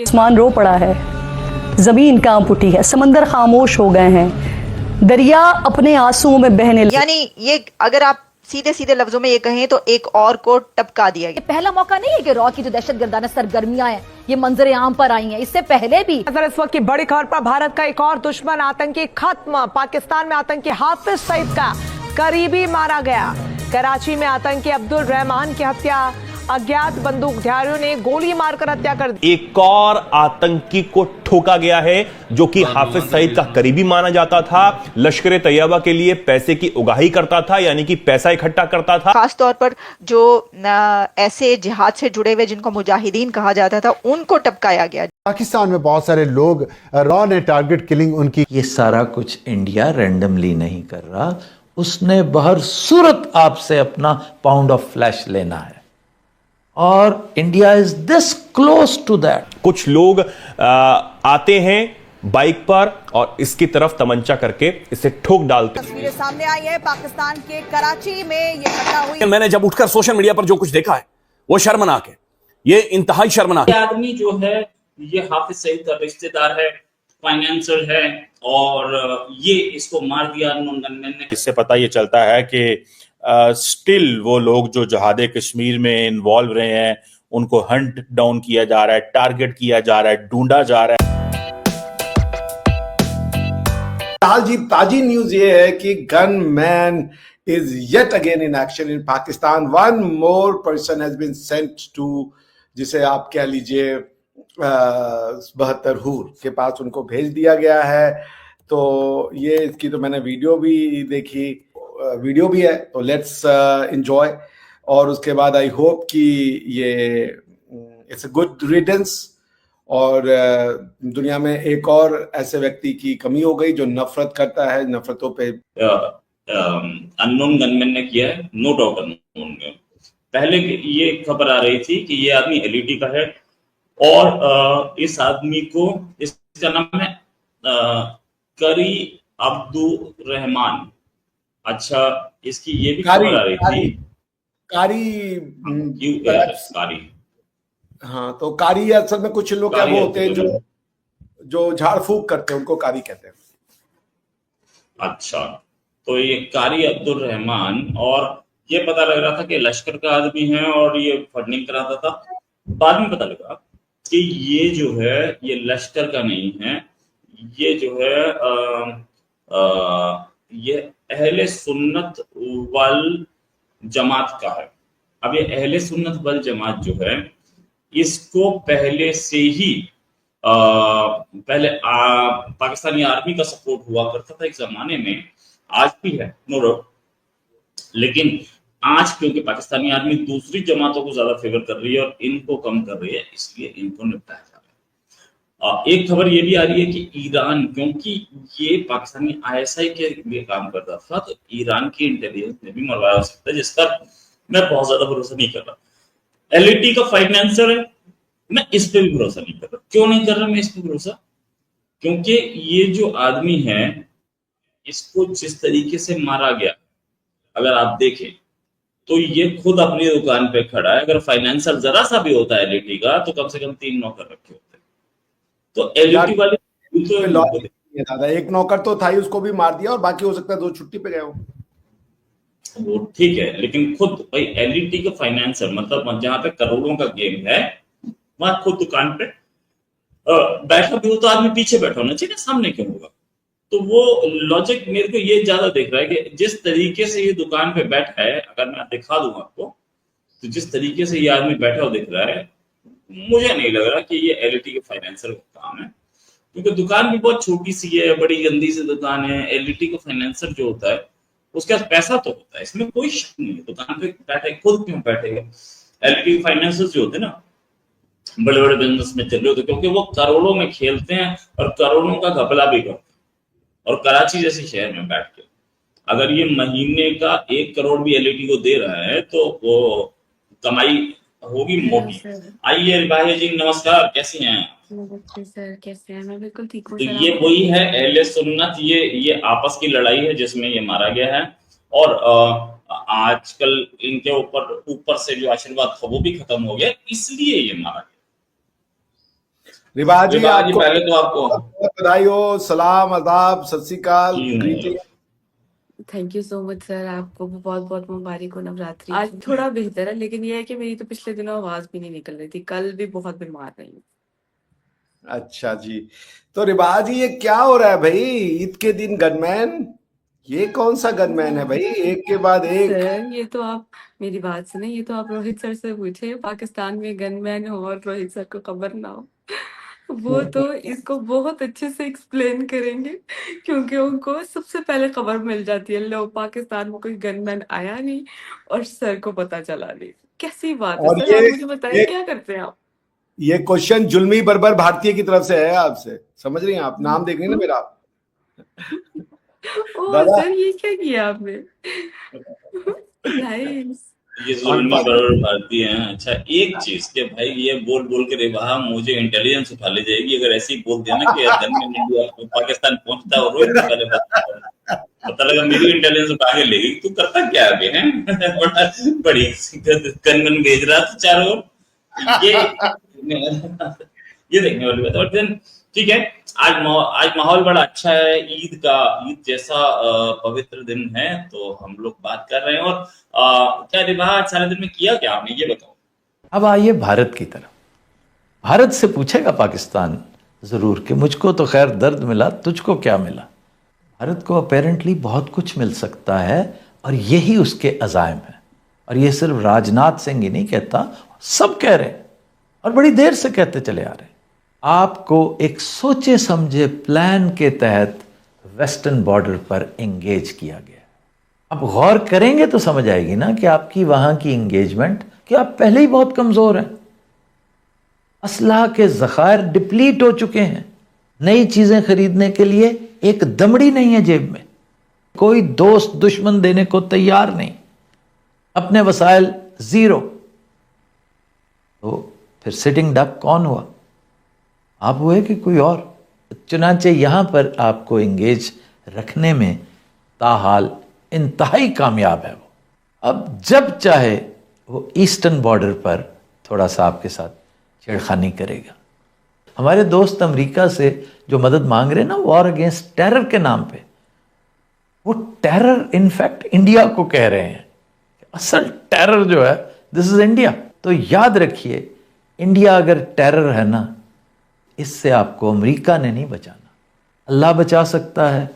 आसमान रो पड़ा है, जमीन कांप उठी है, समंदर खामोश हो गए हैं, दरिया अपने आंसुओं में बहने लगे। यानी ये अगर आप सीधे सीधे लफ्जों में ये कहें तो एक और को टपका दिया गया। ये पहला मौका नहीं है कि रॉ की जो दहशतगर्दाना सरगर्मियां हैं ये मंजर आम पर आई हैं, इससे पहले भी। इस वक्त की बड़ी खबर पर, भारत का एक और दुश्मन आतंकी खत्म। पाकिस्तान में आतंकी हाफिज सईद का करीबी मारा गया। कराची में आतंकी अब्दुल रहमान की हत्या, अज्ञात बंदूकधारियों ने गोली मारकर हत्या कर दी। एक और आतंकी को ठोका गया है जो कि हाफिज सईद का करीबी माना जाता था। लश्कर तैयबा के लिए पैसे की उगाही करता था, यानी कि पैसा इकट्ठा करता था। खास तौर पर जो ऐसे जिहाद से जुड़े हुए जिनको मुजाहिदीन कहा जाता था उनको टपकाया गया। पाकिस्तान में बहुत सारे लोग रॉ ने टारगेट किलिंग उनकी। ये सारा कुछ इंडिया रैंडमली नहीं कर रहा, उसने बहर सूरत आपसे अपना पाउंड ऑफ फ्लैश लेना है और India is this close to that. कुछ लोग आते हैं बाइक पर और इसकी तरफ तमंचा करके इसे ठोक डालते। तस्वीरें सामने आई है पाकिस्तान के कराची में ये घटना हुई। मैंने जब उठकर सोशल मीडिया पर जो कुछ देखा है वो शर्मनाक है, ये इंतहाई शर्मनाक है। आदमी जो है ये हाफिज सईद का रिश्तेदार है, फाइनेंसर है और ये इसको मार दिया अननोन गनमैन ने। इससे पता ये चलता है कि स्टिल वो लोग जो जहादे कश्मीर में इन्वॉल्व रहे हैं उनको हंट डाउन किया जा रहा है, टारगेट किया जा रहा है, ढूंढा जा रहा है। हाल जी ताजी न्यूज ये है कि gunman is yet again in action in Pakistan. One more person has been sent to, जिसे आप कह लीजिए 72 हूर के पास उनको भेज दिया गया है। तो ये इसकी तो मैंने वीडियो भी देखी, वीडियो भी है, तो लेट्स एंजॉय। और उसके बाद आई होप कि ये इट्स अ गुड रिडेंस और दुनिया में एक और ऐसे व्यक्ति की कमी हो गई जो नफरत करता है, नफरतों पे। अननोन गनमैन ने किया है, नो डाउट अननोन। पहले ये खबर आ रही थी कि ये आदमी एलईडी का है और इस आदमी को, इसका नाम है करी अब्दुल रहमान। अच्छा, इसकी ये भी खबर आ रही थी कारी। हाँ, तो कारी असल में कुछ लोग क्या वो होते हैं जो झाड़ फूक करते हैं, उनको कारी कहते हैं। अच्छा, तो ये कारी अब्दुल रहमान, और ये पता लग रहा था कि लश्कर का आदमी है और ये फंडिंग कराता था। बाद में पता लगा कि ये जो है ये लश्कर का नहीं है, ये जो है ये अहले सुन्नत वल जमात का है। अब ये अहले सुन्नत वल जमात जो है इसको पहले से ही पाकिस्तानी आर्मी का सपोर्ट हुआ करता था एक जमाने में, आज भी है नो डाउट। लेकिन आज क्योंकि पाकिस्तानी आर्मी दूसरी जमातों को ज्यादा फेवर कर रही है और इनको कम कर रही है, इसलिए इनको निपटाया जा रहा है। एक खबर ये भी आ रही है कि ईरान, क्योंकि ये पाकिस्तानी आईएसआई के लिए काम करता था, तो ईरान की इंटेलिजेंस ने भी मरवाया हो सकता है, जिसका मैं बहुत ज्यादा भरोसा नहीं कर रहा। एलईटी का फाइनेंसर है, मैं इस पे भी भरोसा नहीं कर रहा। क्यों नहीं कर रहा मैं इस पे भरोसा? क्योंकि ये जो आदमी है इसको जिस तरीके से मारा गया, अगर आप देखें तो ये खुद अपनी दुकान पे खड़ा है। अगर फाइनेंसर जरा सा भी होता है एलईटी का तो कम से कम 3 नौकर रखे होते। तो एलईटी वाले तो दादा एक नौकर तो था ही, उसको भी मार दिया और बाकी हो सकता है 2 छुट्टी पे गए हो। वो ठीक है, लेकिन खुद भाई एलईटी का फाइनेंसर मतलब जहां पे करोड़ों का गेम है, वहां खुद दुकान पे बैठा भी हो तो आदमी पीछे बैठा होना चाहिए, सामने क्यों होगा? तो वो लॉजिक मेरे को ये ज्यादा दिख रहा है कि जिस तरीके से ये दुकान पे बैठा है, अगर मैं दिखा दूं आपको, तो जिस तरीके से ये आदमी बैठा हुआ दिख रहा है, मुझे नहीं लग रहा कि ये एलईटी के फाइनेंसर का काम है, क्योंकि दुकान भी बहुत छोटी सी है, बड़ी गंदी सी दुकान है। एलईटी का फाइनेंसर जो होता है उसके पास पैसा तो होता है, इसमें कोई शक नहीं है। दुकान पे बैठे, खुद क्यों बैठेगा? एलईटी के फाइनेंसर्स जो होते हैं ना, बड़े बड़े बिजनेस में चल रहे होते, क्योंकि वो करोड़ों में खेलते हैं और करोड़ों का घपला भी करते हैं। और कराची जैसे शहर में बैठ के अगर ये महीने का 1 करोड़ भी एलईटी को दे रहा है तो वो कमाई होगी मोटी। आइए रिबाही जी, नमस्कार, कैसी हैं? सर कैसे हैं? मैं बिल्कुल ठीक हूँ। तो ये वही है अहले सुन्नत, ये आपस की लड़ाई है जिसमें ये मारा गया है। और आजकल इनके ऊपर से जो आशीर्वाद था वो भी खत्म हो गया, इसलिए ये मारा गया। रिवाज जी रिवाज जी, आपको पहले तो आपको बहुत बधाई हो, सलाम, आदाब, सत श्री अकाल, greeting. Thank you so much sir, आपको भी बहुत बहुत मुबारक हो नवरात्रि। आज थोड़ा बेहतर है, लेकिन ये है कि मेरी तो पिछले दिनों आवाज भी नहीं निकल रही थी, कल भी बहुत बीमार रही हूँ। अच्छा जी, तो रिवाज जी ये क्या हो रहा है भाई, ईद के दिन गनमैन, ये कौन सा गनमैन है भाई, एक के बाद एक। सर ये तो आप मेरी बात सुने, ये तो आप रोहित सर से पूछे, पाकिस्तान में गनमैन हो और रोहित सर को खबर ना हो, वो तो इसको बहुत अच्छे से एक्सप्लेन करेंगे, क्योंकि उनको सबसे पहले खबर मिल जाती है, लो पाकिस्तान में कोई गनमैन आया नहीं और सर को पता चला नहीं। कैसी बात है और सर, आप मुझे बताइए क्या करते हैं आप? ये क्वेश्चन जुल्मी बर्बर भारतीय की तरफ से है आपसे, समझ रही हैं आप, नाम देख रही हैं ना मेरा। ओ दादा सर ये क्या किया आपने? नाइस। ये जुल्मी बरोबर भारतीय हैं। अच्छा एक चीज के भाई ये बोल बोल के रेवा मुझे इंटेलिजेंस उठा ले जाएगी अगर ऐसे ही बोल दिया ना कि धन में इंडिया पाकिस्तान पहुंचता और रोहित पहले पता लगा मेरी इंटेलिजेंस उठा के लेगी, तू करता क्या अभी है बड़ा बड़ी कनगन भेज रहा था चारों ओर, ये देखने वाली बात है। और देन ठीक है, आज माहौल बड़ा अच्छा है, ईद जैसा पवित्र दिन है, तो हम लोग बात कर रहे हैं। और क्या रिवाज सारे दिन में किया क्या आपने, ये बताओ। अब आइए भारत की तरफ। भारत से पूछेगा पाकिस्तान जरूर कि मुझको तो खैर दर्द मिला, तुझको क्या मिला। भारत को अपेरेंटली बहुत कुछ मिल सकता है और यही उसके अज़ाइम है। और ये सिर्फ राजनाथ सिंह ही नहीं कहता, सब कह रहे हैं और बड़ी देर से कहते चले आ रहे हैं। आपको एक सोचे समझे प्लान के तहत वेस्टर्न बॉर्डर पर एंगेज किया गया। अब गौर करेंगे तो समझ आएगी ना कि आपकी वहां की एंगेजमेंट, कि आप पहले ही बहुत कमजोर हैं, असलाह के ज़खायर डिप्लीट हो चुके हैं, नई चीजें खरीदने के लिए एक दमड़ी नहीं है जेब में, कोई दोस्त दुश्मन देने को तैयार नहीं, अपने वसाइल जीरो। तो फिर सिटिंग डक कौन हुआ, आप हुए कि कोई और? चुनांचे यहां पर आपको एंगेज रखने में ताहाल इंतहाई कामयाब है वो। अब जब चाहे वो ईस्टर्न बॉर्डर पर थोड़ा सा आपके साथ छेड़खानी करेगा। हमारे दोस्त अमेरिका से जो मदद मांग रहे हैं ना वॉर अगेंस्ट टेरर के नाम पे, वो टेरर इनफैक्ट इंडिया को कह रहे हैं, असल टेरर जो है दिस इज इंडिया। तो याद रखिए, इंडिया अगर टेरर है ना, इससे आपको अमेरिका ने नहीं बचाना, अल्लाह बचा सकता है,